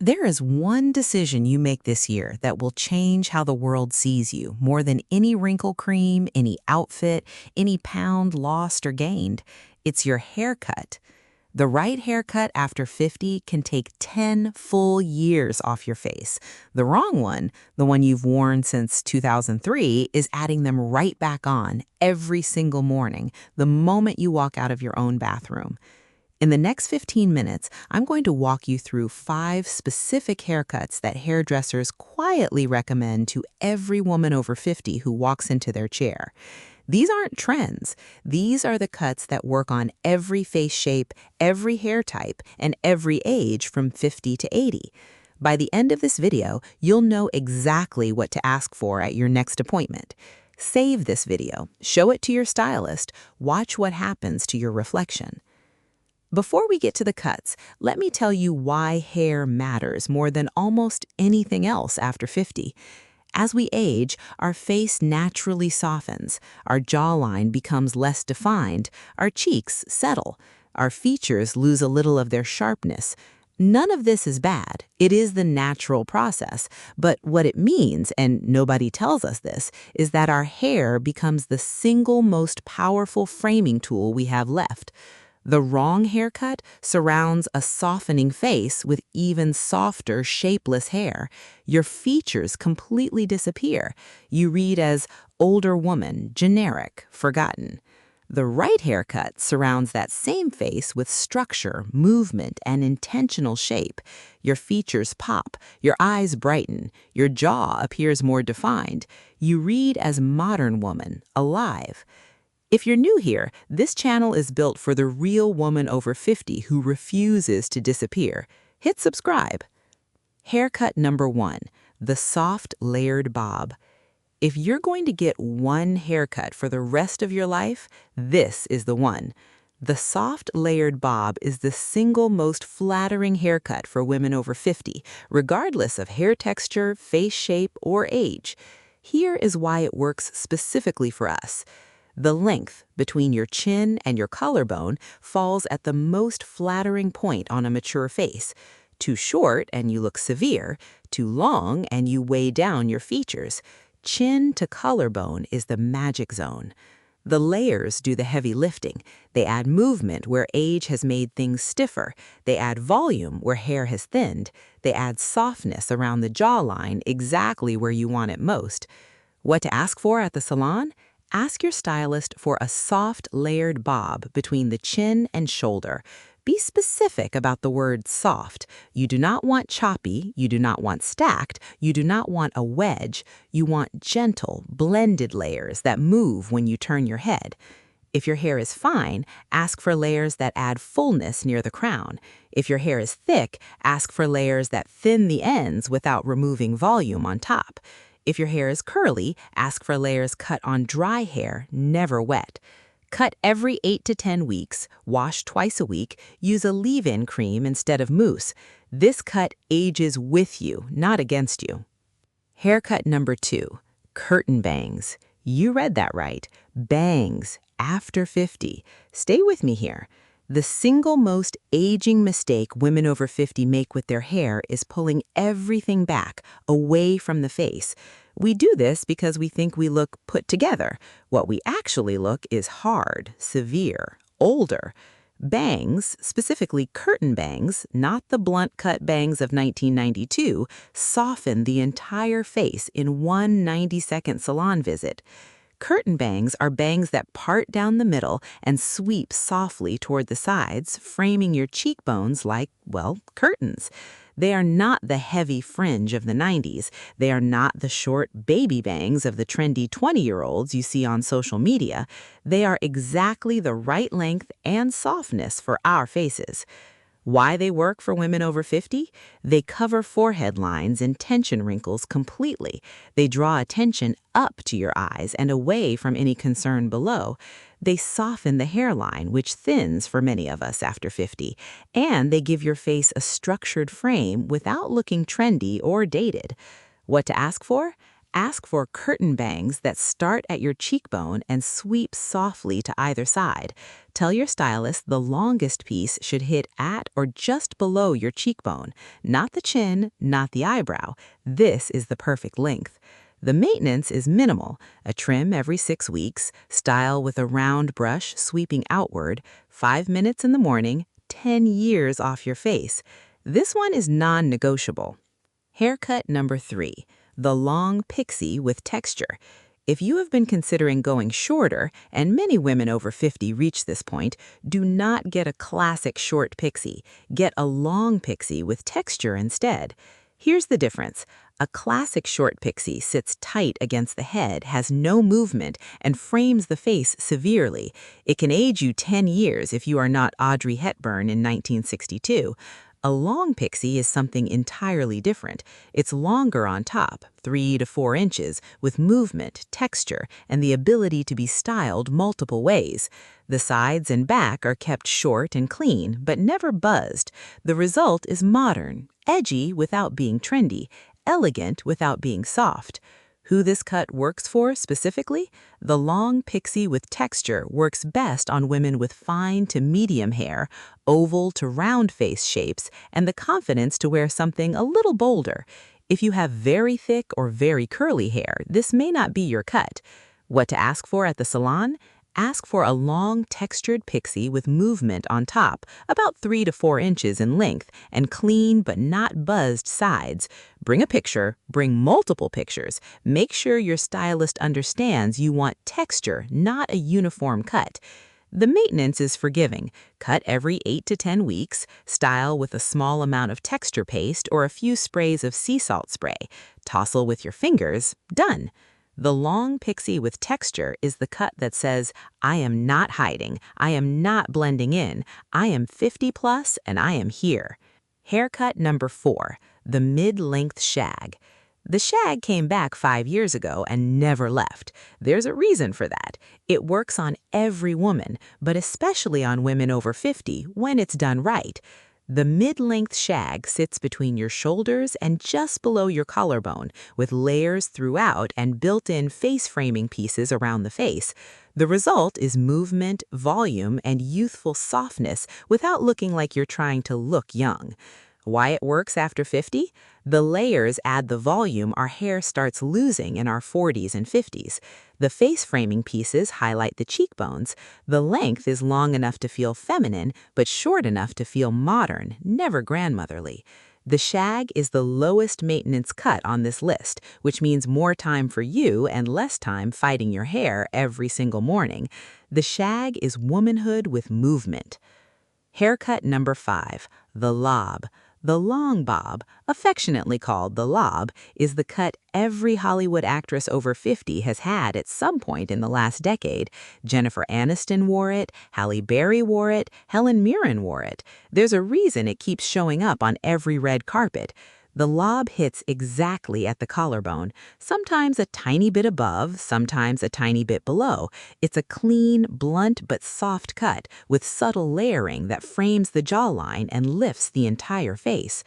There is one decision you make this year that will change how the world sees you more than any wrinkle cream, any outfit, any pound lost or gained. It's your haircut. The right haircut after 50 can take 10 full years off your face. The wrong one, the one you've worn since 2003, is adding them right back on every single morning, the moment you walk out of your own bathroom. In the next 15 minutes, I'm going to walk you through 5 specific haircuts that hairdressers quietly recommend to every woman over 50 who walks into their chair. These aren't trends. These are the cuts that work on every face shape, every hair type, and every age from 50 to 80. By the end of this video, you'll know exactly what to ask for at your next appointment. Save this video, show it to your stylist, watch what happens to your reflection. Before we get to the cuts, let me tell you why hair matters more than almost anything else after 50. As we age, our face naturally softens, our jawline becomes less defined, our cheeks settle, our features lose a little of their sharpness. None of this is bad. It is the natural process. But what it means, and nobody tells us this, is that our hair becomes the single most powerful framing tool we have left. The wrong haircut surrounds a softening face with even softer, shapeless hair. Your features completely disappear. You read as older woman, generic, forgotten. The right haircut surrounds that same face with structure, movement, and intentional shape. Your features pop, your eyes brighten, your jaw appears more defined. You read as modern woman, alive. If you're new here, this channel is built for the real woman over 50 who refuses to disappear. Hit subscribe. Haircut number 1, the soft layered bob. If you're going to get one haircut for the rest of your life, this is the one. The soft layered bob is the single most flattering haircut for women over 50, regardless of hair texture, face shape, or age. Here is why it works specifically for us. The length between your chin and your collarbone falls at the most flattering point on a mature face. Too short and you look severe, too long and you weigh down your features. Chin to collarbone is the magic zone. The layers do the heavy lifting. They add movement where age has made things stiffer. They add volume where hair has thinned. They add softness around the jawline exactly where you want it most. What to ask for at the salon? Ask your stylist for a soft, layered bob between the chin and shoulder. Be specific about the word soft. You do not want choppy, you do not want stacked, you do not want a wedge. You want gentle, blended layers that move when you turn your head. If your hair is fine, ask for layers that add fullness near the crown. If your hair is thick, ask for layers that thin the ends without removing volume on top. If your hair is curly, ask for layers cut on dry hair, never wet. Cut every 8 to 10 weeks, wash twice a week, use a leave-in cream instead of mousse. This cut ages with you, not against you. Haircut number 2, curtain bangs. You read that right. Bangs after 50. Stay with me here. The single most aging mistake women over 50 make with their hair is pulling everything back, away from the face. We do this because we think we look put together. What we actually look is hard, severe, older. Bangs, specifically curtain bangs, not the blunt-cut bangs of 1992, soften the entire face in one 90-second salon visit. Curtain bangs are bangs that part down the middle and sweep softly toward the sides, framing your cheekbones like, well, curtains. They are not the heavy fringe of the 90s. They are not the short baby bangs of the trendy 20-year-olds you see on social media. They are exactly the right length and softness for our faces. Why they work for women over 50? They cover forehead lines and tension wrinkles completely. They draw attention up to your eyes and away from any concern below. They soften the hairline, which thins for many of us after 50. And they give your face a structured frame without looking trendy or dated. What to ask for? Ask for curtain bangs that start at your cheekbone and sweep softly to either side. Tell your stylist the longest piece should hit at or just below your cheekbone, not the chin, not the eyebrow. This is the perfect length. The maintenance is minimal, a trim every 6 weeks, style with a round brush sweeping outward, 5 minutes in the morning, 10 years off your face. This one is non-negotiable. Haircut number 3, the long pixie with texture. If you have been considering going shorter, and many women over 50 reach this point, do not get a classic short pixie. Get a long pixie with texture instead. Here's the difference. A classic short pixie sits tight against the head, has no movement, and frames the face severely. It can age you 10 years if you are not Audrey Hepburn in 1962. A long pixie is something entirely different. It's longer on top, 3 to 4 inches, with movement, texture, and the ability to be styled multiple ways. The sides and back are kept short and clean, but never buzzed. The result is modern, edgy without being trendy, elegant without being soft. Who this cut works for specifically? The long pixie with texture works best on women with fine to medium hair, oval to round face shapes, and the confidence to wear something a little bolder. If you have very thick or very curly hair, this may not be your cut. What to ask for at the salon? Ask for a long, textured pixie with movement on top, about 3 to 4 inches in length, and clean but not buzzed sides. Bring a picture, bring multiple pictures. Make sure your stylist understands you want texture, not a uniform cut. The maintenance is forgiving. Cut every 8 to 10 weeks, style with a small amount of texture paste or a few sprays of sea salt spray. Tousle with your fingers, done. The long pixie with texture is the cut that says, I am not hiding, I am not blending in, I am 50 plus and I am here. Haircut number 4, the mid-length shag. The shag came back 5 years ago and never left. There's a reason for that. It works on every woman, but especially on women over 50 when it's done right. The mid-length shag sits between your shoulders and just below your collarbone, with layers throughout and built-in face-framing pieces around the face. The result is movement, volume, and youthful softness without looking like you're trying to look young. Why it works after 50? The layers add the volume our hair starts losing in our 40s and 50s. The face-framing pieces highlight the cheekbones. The length is long enough to feel feminine, but short enough to feel modern, never grandmotherly. The shag is the lowest maintenance cut on this list, which means more time for you and less time fighting your hair every single morning. The shag is womanhood with movement. Haircut number 5, the lob. The long bob, affectionately called the lob, is the cut every Hollywood actress over 50 has had at some point in the last decade. Jennifer Aniston wore it, Halle Berry wore it, Helen Mirren wore it. There's a reason it keeps showing up on every red carpet. The lob hits exactly at the collarbone, sometimes a tiny bit above, sometimes a tiny bit below. It's a clean, blunt but soft cut with subtle layering that frames the jawline and lifts the entire face.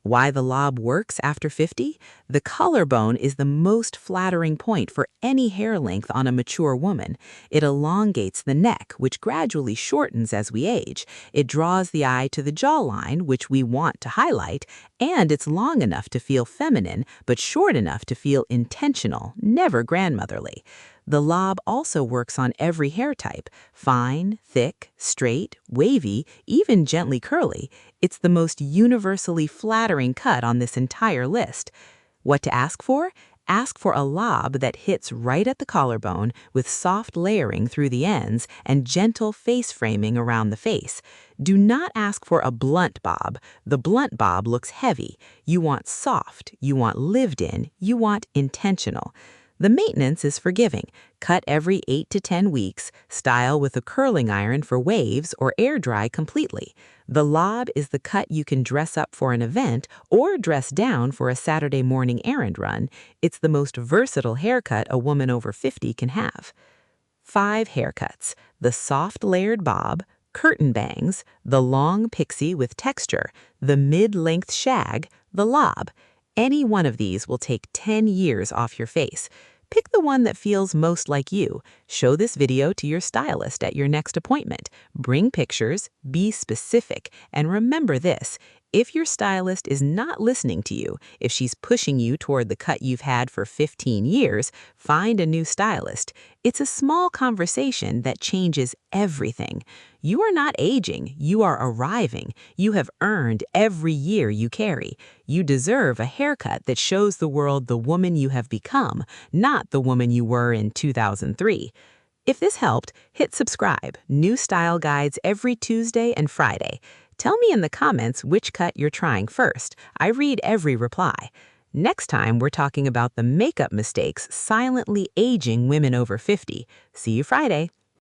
Why the lob works after 50? The collarbone is the most flattering point for any hair length on a mature woman. It elongates the neck, which gradually shortens as we age. It draws the eye to the jawline, which we want to highlight, and it's long enough to feel feminine, but short enough to feel intentional, never grandmotherly. The lob also works on every hair type, fine, thick, straight, wavy, even gently curly. It's the most universally flattering cut on this entire list. What to ask for? Ask for a lob that hits right at the collarbone with soft layering through the ends and gentle face framing around the face. Do not ask for a blunt bob. The blunt bob looks heavy. You want soft, you want lived in, you want intentional. The maintenance is forgiving. Cut every 8 to 10 weeks, style with a curling iron for waves or air dry completely. The lob is the cut you can dress up for an event or dress down for a Saturday morning errand run. It's the most versatile haircut a woman over 50 can have. 5 haircuts: the soft layered bob, curtain bangs, the long pixie with texture, the mid-length shag, the lob. Any one of these will take 10 years off your face. Pick the one that feels most like you. Show this video to your stylist at your next appointment. Bring pictures, be specific, and remember this. If your stylist is not listening to you, if she's pushing you toward the cut you've had for 15 years, find a new stylist. It's a small conversation that changes everything. You are not aging, you are arriving. You have earned every year you carry. You deserve a haircut that shows the world the woman you have become, not the woman you were in 2003. If this helped, hit subscribe. New style guides every Tuesday and Friday. Tell me in the comments which cut you're trying first. I read every reply. Next time, we're talking about the makeup mistakes silently aging women over 50. See you Friday.